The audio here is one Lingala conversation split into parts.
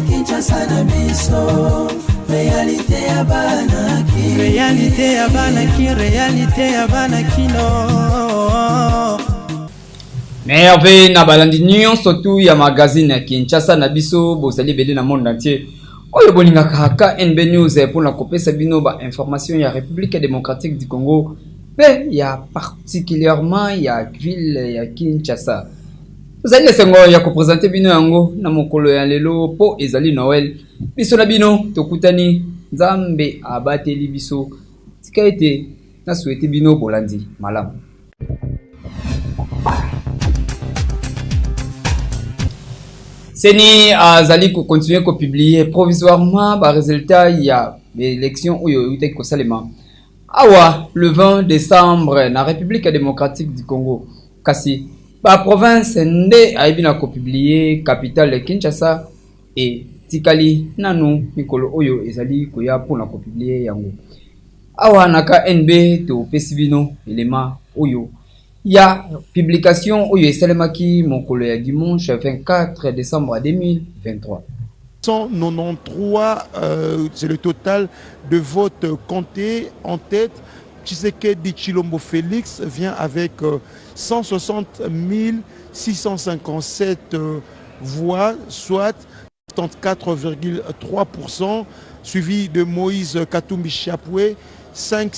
Kinshasa na biso. Réalité ya banaki. Réalité ya banaki. Réalité ya banakino. Merveille na balandi nyon surtout ya magazine ya Kinshasa na biso bozali belé na monde entier. Oyo bolingaka haka NB News pour na kopesa bino ba information ya République démocratique du Congo. Mais ya particulièrement ya ville ya Kinshasa. Zali sengo ya ko présenter bino yango na mokolo ya lelo po ezali Noël. Biso na bino tokutani Nzambe abateli biso. Tika ete na souhaiter bino bolandi malamu. Seni azali ko continuer ko publier provisoirement ba résultat ya l'élection oyo uté ko salema. Awa le 20 décembre na République démocratique du Congo. Kasi ba province nde aibina ko publier capitale Kinshasa et tikali nanu mikolo oyo ezali ko ya pona ko publier yango. Awa naka NB to pesibino élément oyo ya publication oyo esalemaki mokolo ya dimanche 24 décembre 2023. 193, c'est le total de votes comptés. En tête, Tshisekedi Tshilombo Félix vient avec 160 657 voix, soit 74,3%, suivi de Moïse Katumbi Chapoué, 35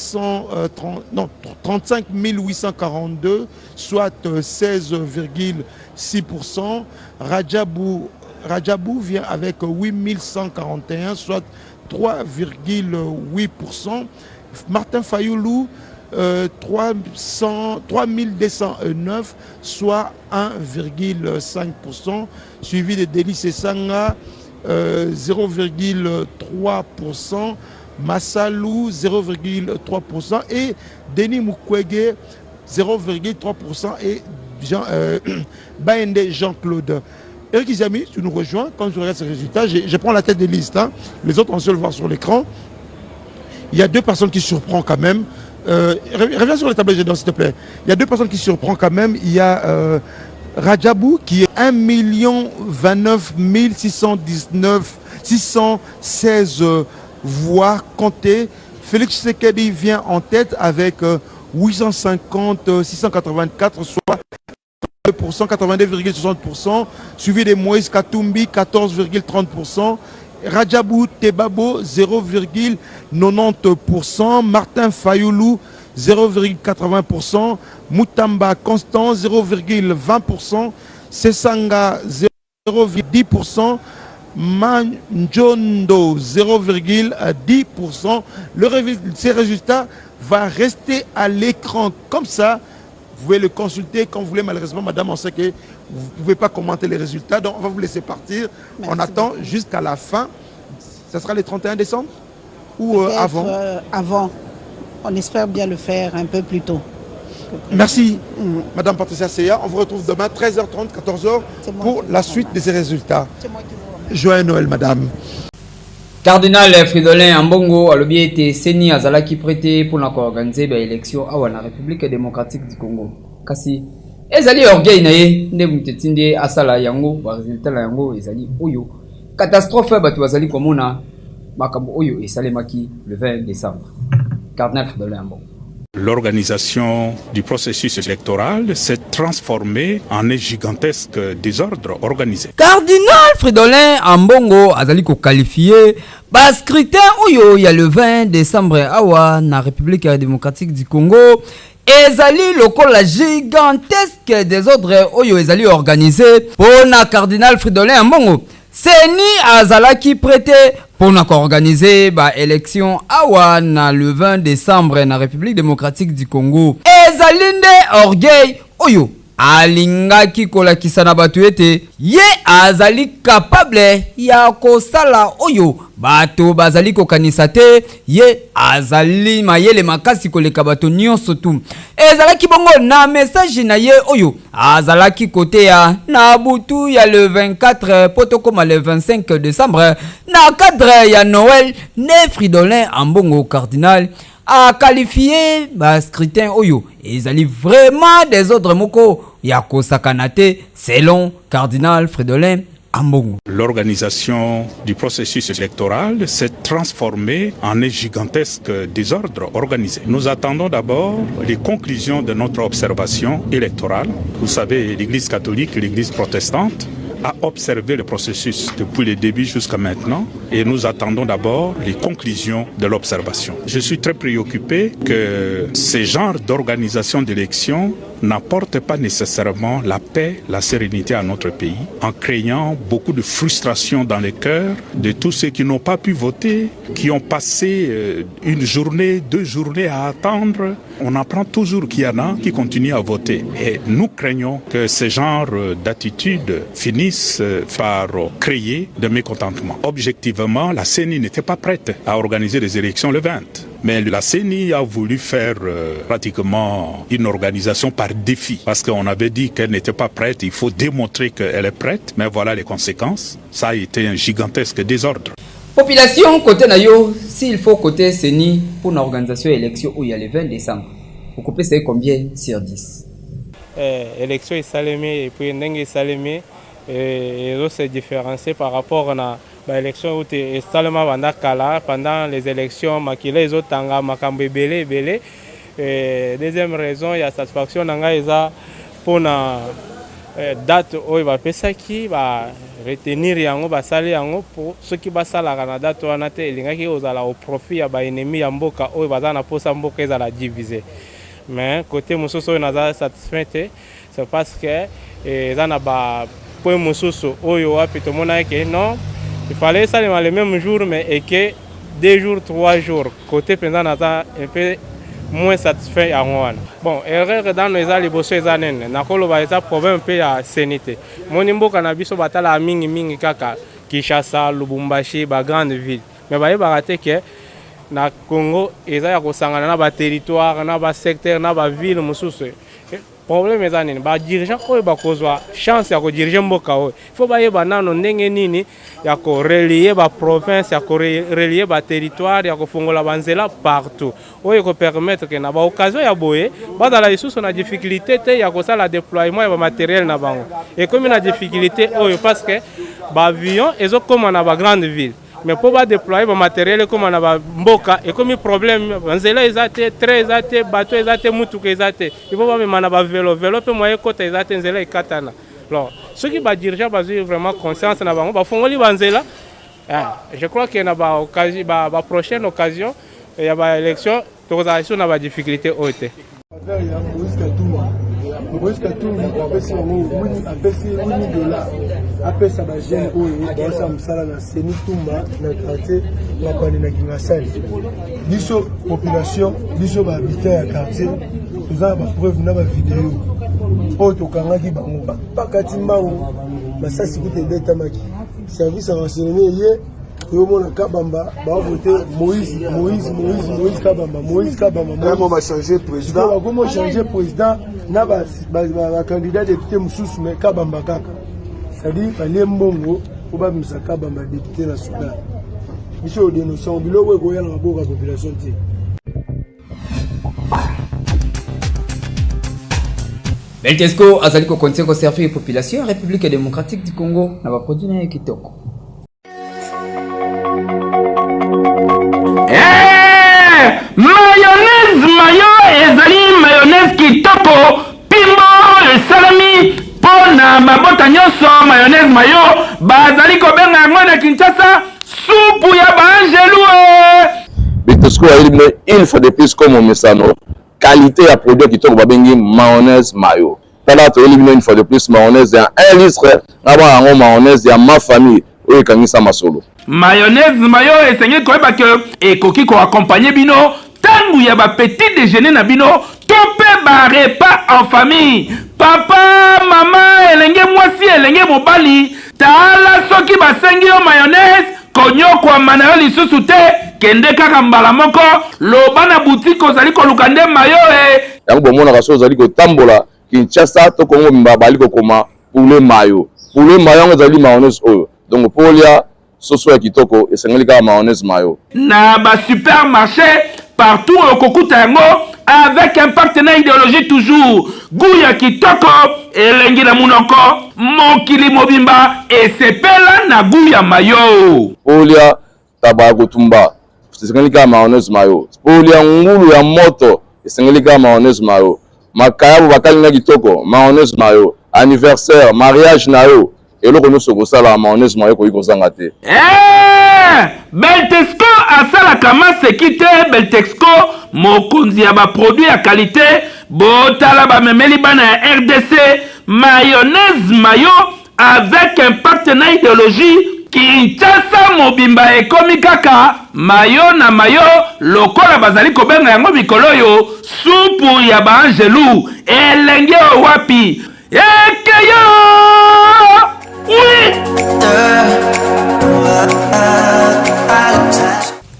842, soit 16,6%. Rajabou vient avec 8141, soit 3,8%. Martin Fayoulou, 3209, soit 1,5%. Suivi de Délice Sanga, 0,3%. Massalou 0,3% et Denis Mukwege 0,3% et Baende Jean-Claude. Eric Izami, tu nous rejoins. Quand je regarde ces résultats, je prends la tête des listes. Hein. Les autres, on se le voir sur l'écran. Il y a deux personnes qui surprennent quand même. Reviens sur le tableau de s'il te plaît. Il y a deux personnes qui surprennent quand même. Il y a Rajabou qui est 1 029 616 voix comptées. Félix Tshisekedi vient en tête avec 850 684, soit 82,60%, suivi de Moïse Katumbi 14,30%, Rajabou Tebabo 0,90%, Martin Fayoulou 0,80%, Moutamba Constant 0,20%, Sesanga 0,10%, Manjondo 0,10%. Ces résultats vont rester à l'écran comme ça. Vous pouvez le consulter quand vous voulez. Malheureusement, madame, on sait que vous ne pouvez pas commenter les résultats. Donc, on va vous laisser partir. Merci on attend beaucoup. Jusqu'à la fin. Ça sera le 31 décembre ou avant avant. On espère bien le faire un peu plus tôt. Merci, madame Patricia Seya. On vous retrouve demain, 13h30, 14h, pour la suite de ces résultats. C'est moi qui vous remercie. Joyeux Noël, madame. Cardinal Fridolin Ambongo alobi ete seni azalaki prêté pour organiser l'élection awa na République démocratique du Congo. Kasi ezali orgueil na ye nde mutetindi asala yango ba résultat la yango ezali oyo catastrophe batu bazali komona makambo oyo esalemaki le 20 décembre. Cardinal Fridolin Ambongo. L'organisation du processus électoral s'est transformée en un gigantesque désordre organisé. Cardinal Fridolin Ambongo azali ko qualifié ba scrutin oyo ya le 20 décembre awa na République démocratique du Congo ezali lokola gigantesque désordre oyo ezali organisé pour na Cardinal Fridolin Ambongo. Seni azalaki prêté pour organiser ba élection awa na le 20 décembre na République démocratique du Congo. Ezalinde orgueil oyo alingaki kolakisa na batu ete ye azali capable ya kosala oyo bato bazali kokanisa te ye azali mayele makasi koleka bato nyonso tu. Ezalaki bongo na message na ye oyo azalaki kote ya na butu ya le 24 potokoma le 25 décembre na cadre ya Noël ne Fridolin Ambongo cardinal a qualifié ba scrutin oyo ezali vraiment des ordres moko ya kosakanate selon cardinal Fridolin Ambongo. L'organisation du processus électoral s'est transformée en un gigantesque désordre organisé. Nous attendons d'abord les conclusions de notre observation électorale. Vous savez, l'Église catholique et l'Église protestante a observé le processus depuis le début jusqu'à maintenant et nous attendons d'abord les conclusions de l'observation. Je suis très préoccupé que ce genre d'organisation d'élections n'apporte pas nécessairement la paix, la sérénité à notre pays, en créant beaucoup de frustration dans les cœurs de tous ceux qui n'ont pas pu voter, qui ont passé une journée, 2 journées à attendre. On apprend toujours qu'il y en a qui continuent à voter. Et nous craignons que ce genre d'attitude finisse par créer de mécontentement. Objectivement, la CENI n'était pas prête à organiser les élections le 20. Mais la CENI a voulu faire pratiquement une organisation par défi. Parce qu'on avait dit qu'elle n'était pas prête, il faut démontrer qu'elle est prête. Mais voilà les conséquences. Ça a été un gigantesque désordre. Population côté nayo, s'il faut côté CENI pour une organisation élection où il y a le 20 décembre, vous coupez c'est combien sur 10? Élection est salémée et puis n'engue salémée et c'est différencié par rapport à l'élection où est seulement pendant les élections makila les autres tanga makambe belé. Deuxième raison, il y a satisfaction nanga eza pour na date où il va pesa qui va retenir yango ba sali yango pour ceux qui ba sala na date wana te lingaki ozala au profit ya ba ennemi ya mboka où baza na posa mboka ezala diviser. Mais côté mususu naza satisfait c'est parce que eza na ba point mususu oyo wapi to mona que non il fallait ça le même jour mais et que 2 jours 3 jours côté pendant naza un peu moins satisfait à moi. Bon, erreur dans les alibosso ezanen na koloba eza problème pe ya sanité. Monimbo cannabis batala mingi kaka Kinshasa, Lubumbashi, ba grande ville. Mais ba raté que na Congo eza ya kosangana na ba territoire na ba secteur na ba ville mususu. Problème ezanen ba dirigeant ko ba kozwa chance ya ko diriger mboka o. Faut ba yeba nano ndenge nini ya ko relier ba province ya ko relier ba territoire ya ko fongola banzela partout. Oyo ko permettre que na ba occasion ya boye ba dans la isusu na difficulté te ya ko sala déploiement ya ba matériel na bango. Et comme na difficulté oyo parce que ba avion ezo comme na ba grande ville. Mais pour pas déployer le matériel comme on a mboka et comme problème nzela ezate très ezate bateau ezate mutuka ezate il faut pas même na vélo pe moyen côté ezate nzela ikatana. Alors ceux qui ba dirigeant ba vraiment conscience na bango ba fongoli banzela. Je crois qu'il y a ba occasion ba prochaine occasion il y a ba élection autorisation na ba difficulté ote. Moïse Katumbi apesi $1 apesa bagene oyo baosa mosala na seni tumba na quartier mapane na kingasali biso population biso bahabitant ya quartier toza na bapreuve na bavideo oyo tokangaki bango bakati mbango masasi kuta ebetamaki service ya renseignement ye oyomona Kabamba baavote Moïse Kabamba on va changer président on changer président na ba candidat député mususu mais Kabamba kaka c'est-à-dire balie mbongo po ba misa Kabamba député national biso dénonçant biloko ekoya na maboko ya population te. Beltesco azali ko conseil servir population République démocratique du Congo na ba produit na kitoko. Mayonnaise mayo ezali mayonnaise kitoko pimbo esalami pona mabota nyonso mayonnaise mayo bazali kobenga yango na Kinshasa supu ya baangelu. Beltesco une fois de plus comme mesano qualité ya produit kitoko babengi mayonnaise mayo. Tala to éliminer une fois de plus mayonnaise ya 1 litre na ba yango mayonnaise ya ma famille oyo kangisa masolo. Mayonnaise mayo esengi koyeba ke ekoki ko accompagner bino tangu ya ba petit déjeuner na bino to pe ba repas en famille. Papa, maman, elenge mwasi elenge mobali tala soki basengi yo mayonnaise konyokwama na yo lisusu te, kende kaka mbala moko loba na boutique ozali koluka nde mayo yango bomonaka so ozali kotambola Kinshasa to Congo mba bali kokoma poulet mayo yango ezali mayonnaise oyo. Donc polia soso ya kitoko esengeli kaka mayonnaise mayo na ba supermarché partout au kokuta yango avec un partenaire idéologique toujours Gouya kitoko elengi na munoko mokili mobimba esepela na Gouya mayo polia taba kotumba esengeli kaka mayonnaise mayo polia ngulu ya moto esengeli kaka mayonnaise mayo makayabo bakali na kitoko mayonnaise mayo anniversaire mariage na yo eloko nyonso kosala mayonnaise mayo koyi kozanga te. Beltexco asalaka maseki te. Beltexco mokonzi ya baproduit ya qualité botala bamemeli bana ya RDC mayonnaise mayo avec un partenaire idéologie Kinshasa mobimba ekomi kaka mayo na mayo lokola bazali kobenga yango mikolo yo supu ya baangelu elenge wapi ekeyo. Oui.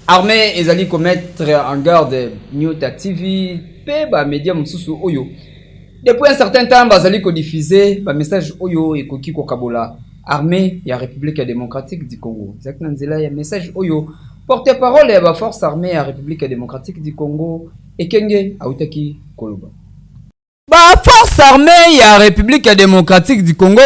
Armée ezali commettre en garde Nyota TV pe ba média mususu oyo depuis un certain temps bazali ko diffuser ba message oyo ekoki ko kabola armée ya République démocratique du Congo. Exactement nzela ya message oyo porte-parole ya ba force armée ya République démocratique du Congo ekenge autaki koloba. Ba force armée ya République démocratique du Congo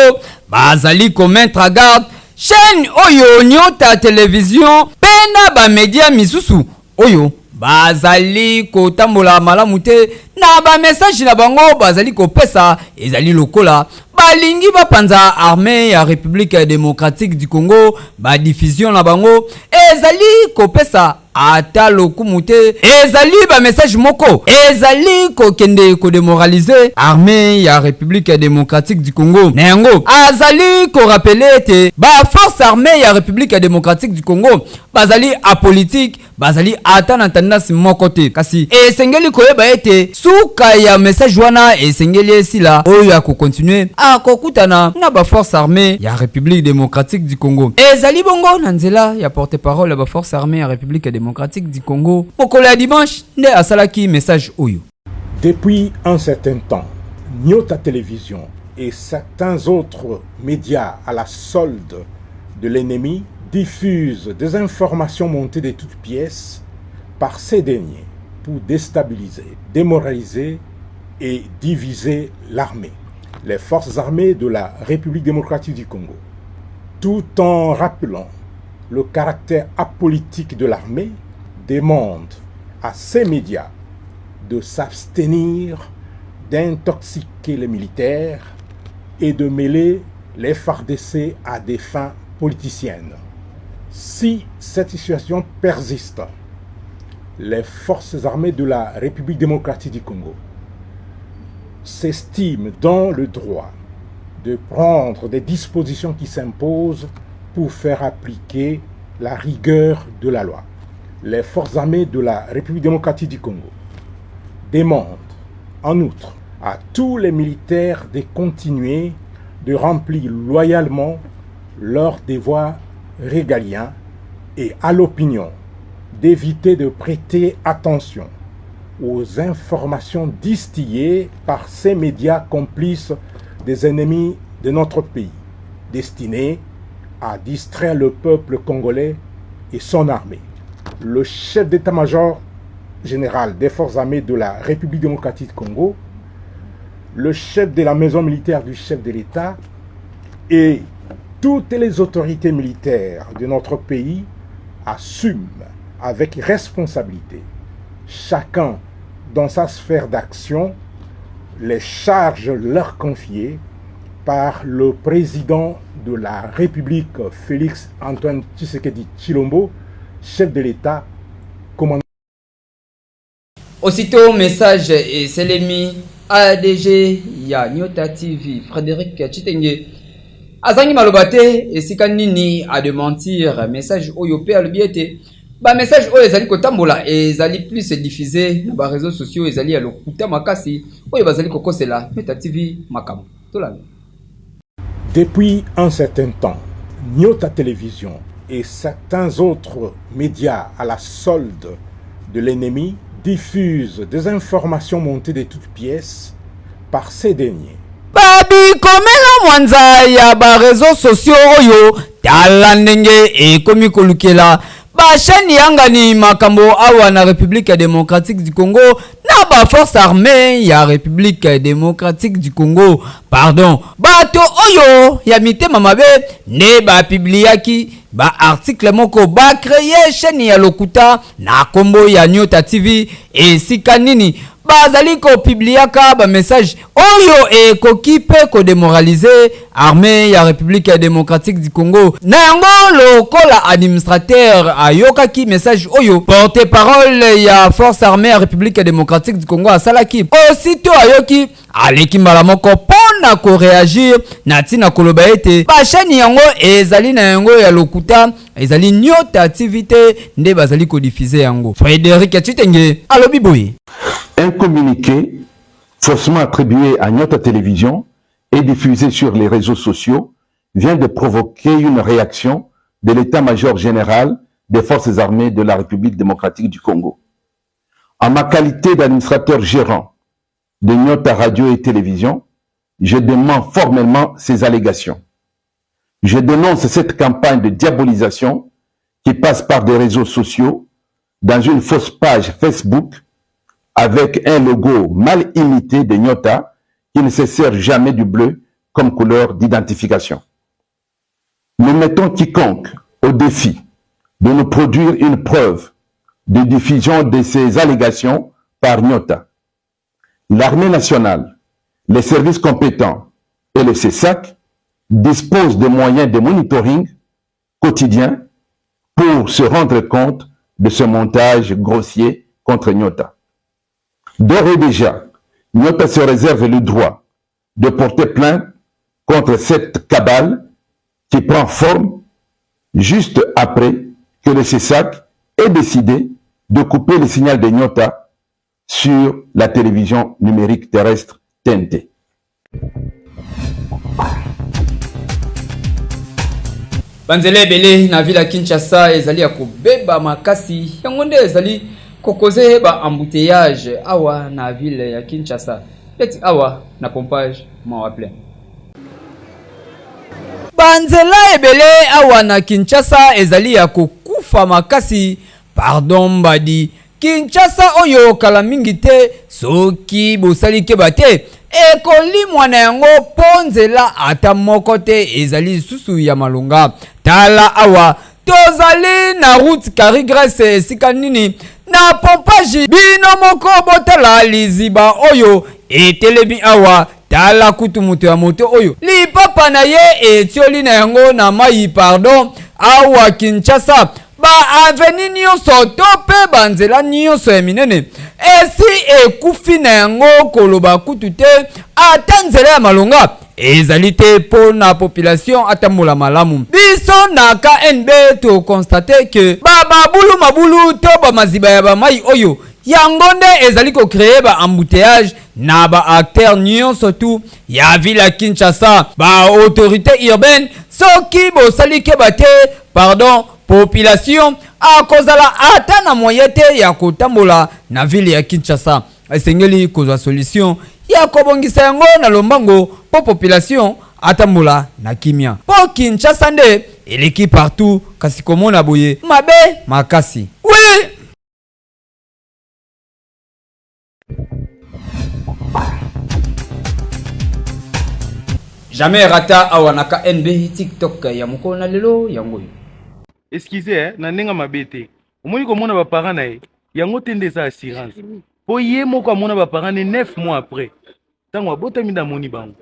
bazali commettre en garde chaîne oyo Nyota télévision pena ba média misusu oyo bazali kotambola malamu te na ba message na bango bazali kopesa ezali lokola balingi bapanza armée ya République démocratique du Congo ba diffusion na bango ezali kopesa ata lokumu te ezali ba message moko ezali kokende ko démoraliser armée ya République démocratique du Congo na yango azali ko rappeler te ba force armée ya République démocratique du Congo bazali apolitique bazali ata na tendance moko te kasi esengeli koyeba ete suka ya message wana esengeli esila oyo ya ko continuer akokutana na ba force armée ya République démocratique du Congo ezali bongo na nzela ya porte-parole ya ba force armée ya République démocratique du Congo mokolo ya dimanche nde asalaki message oyo. Depuis un certain temps, Nyota Télévision et certains autres médias à la solde de l'ennemi diffusent des informations montées de toutes pièces par ces derniers pour déstabiliser, démoraliser et diviser l'armée, les forces armées de la République démocratique du Congo, tout en rappelant le caractère apolitique de l'armée, demande à ces médias de s'abstenir d'intoxiquer les militaires et de mêler les FARDC à des fins politiciennes. Si cette situation persiste, les forces armées de la République démocratique du Congo s'estiment dans le droit de prendre des dispositions qui s'imposent pour faire appliquer la rigueur de la loi. Les forces armées de la République démocratique du Congo demandent en outre à tous les militaires de continuer de remplir loyalement leurs devoirs régaliens et à l'opinion d'éviter de prêter attention aux informations distillées par ces médias complices des ennemis de notre pays, destinés à distraire le peuple congolais et son armée. Le chef d'état-major général des forces armées de la République démocratique du Congo, le chef de la maison militaire du chef de l'État et toutes les autorités militaires de notre pays assument avec responsabilité, chacun dans sa sphère d'action, les charges leur confiées par le président de la République, Félix Antoine Tshisekedi Tshilombo, chef de l'État, commandant. Aussitôt, message et Selemi, ADG, ya Nyota TV, Frédéric Chitenge. Azangi malobate, et sikanini a de mentir, message oyope à l'obiete. Ba message oyo ezali kotambola ezali plus diffusé na ba réseaux sociaux ezali alo kuta makasi oyo bazali kokosela Nyota TV makamo. Tolala. Depuis un certain temps, Nyota Télévision et certains autres médias à la solde de l'ennemi diffusent des informations montées de toutes pièces par ces derniers. Babi komela mwanza ya ba réseaux sociaux oyo tala ndenge ekomi kolukela bashani yangani makambo awa na République démocratique du Congo na ba force armée ya République démocratique du Congo pardon bato oyo ya mitema mabe ne ba publiaki ba article moko ba créer chaîne ya lokuta na kombo ya Nyota TV et sikanini bazali ko publiaka ba message oyo e kokipe ko démoraliser armée ya République démocratique du Congo na yango lokola administrateur ayokaki message oyo porte parole ya force armée ya République démocratique du Congo asalaki aussitôt ayoki aleki mbala moko pona ko réagir na tina koloba ete ba chaîne yango ezali na yango ya lokuta ezali Nyota TV nde bazali ko diffuser yango. Frédéric Chitenge alobi boye. Un communiqué faussement attribué à Nyota Télévision et diffusé sur les réseaux sociaux vient de provoquer une réaction de l'état-major général des forces armées de la République démocratique du Congo. En ma qualité d'administrateur gérant de Nyota Radio et Télévision, je dément formellement ces allégations. Je dénonce cette campagne de diabolisation qui passe par des réseaux sociaux dans une fausse page Facebook avec un logo mal imité de Nyota qui ne se sert jamais du bleu comme couleur d'identification. Nous mettons quiconque au défi de nous produire une preuve de diffusion de ces allégations par Nyota. L'armée nationale, les services compétents et le CESAC disposent de moyens de monitoring quotidien pour se rendre compte de ce montage grossier contre Nyota. D'ores et déjà, Nyota se réserve le droit de porter plainte contre cette cabale qui prend forme juste après que le CESAC ait décidé de couper le signal de Nyota sur la télévision numérique terrestre TNT. Banzele bele na vila Kinshasa ezali ya kobeba makasi yango nde ezali kokoze ba embouteillage awa na ville ya Kinshasa eti awa na pompage mawaple banzela ebele awa na Kinshasa ezali ya kokufa makasi pardon badi Kinshasa oyo kala mingi te soki bosali ke bate ekolimwa na yango ponzela ata moko te ezali susu ya malunga tala awa tozali na route Carigres esika nini na pompage bino moko botala liziba oyo etelemi awa tala kutu mutu ya moto oyo lipapa na ye etioli na yango na mai pardon awa Kinshasa ba aveni nyonso to pe banzela nyonso ya minene esi ekufi na yango koloba kutu te ata nzela ya malonga ezali te po na population atambola malamu biso na KNB to constate que bababulu mabulu to ba maziba ya ba mai oyo yango nde ezali ko créer ba embouteillage na ba acteur nyonso tu ya ville Kinshasa ba autorité urbaine soki bosali ke bate pardon population a kozala ata na moyete ya kotambola na ville ya Kinshasa esengeli kozwa solution ya kobongisa yango na lombango po population atambola na kimia po Kinshasa nde eleki partout kasi komona boye mabe makasi oui. Jamais rata awanaka NB TikTok ya moko na lelo yango. Excusez na ndenge mabete. Omoni komona ba parents na ye. Yango tende za assurance. Po ye moko amona ba parents 9 mois après. Tango abotami da moni bango.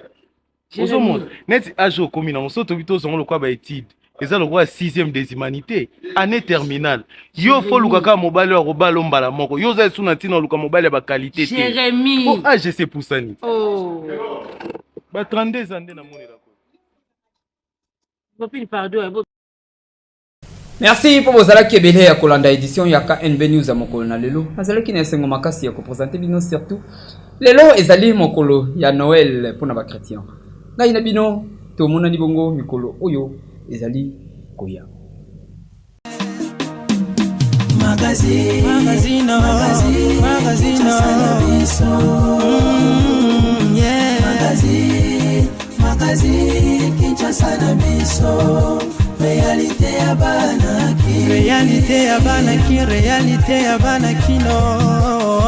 Ozo mona net ajo komi na moso to bito zongo lokwa ba étude. Eza lokwa 6e des humanités, année terminale. Yo fo lukaka mobile wa robalo mbala moko. Yo za suna tina luka mobile ba qualité. Jérémy. Oh age c'est pour ça ni. Oh. Ba 32 ans na moni la ko. Bopil pardon. Merci pour vos alaki ebele ya kolanda édition ya KNB News ya mokolo na lelo. Azalaki na esengo makasi ya ko présenter bino surtout. Lelo ezali mokolo ya Noël pour na ba chrétien. Ngai na bino to mona ni bongo mikolo oyo ezali koya. Magazino Magazine Kinshasa na biso Réalité ya bana ki Réalité ya bana kino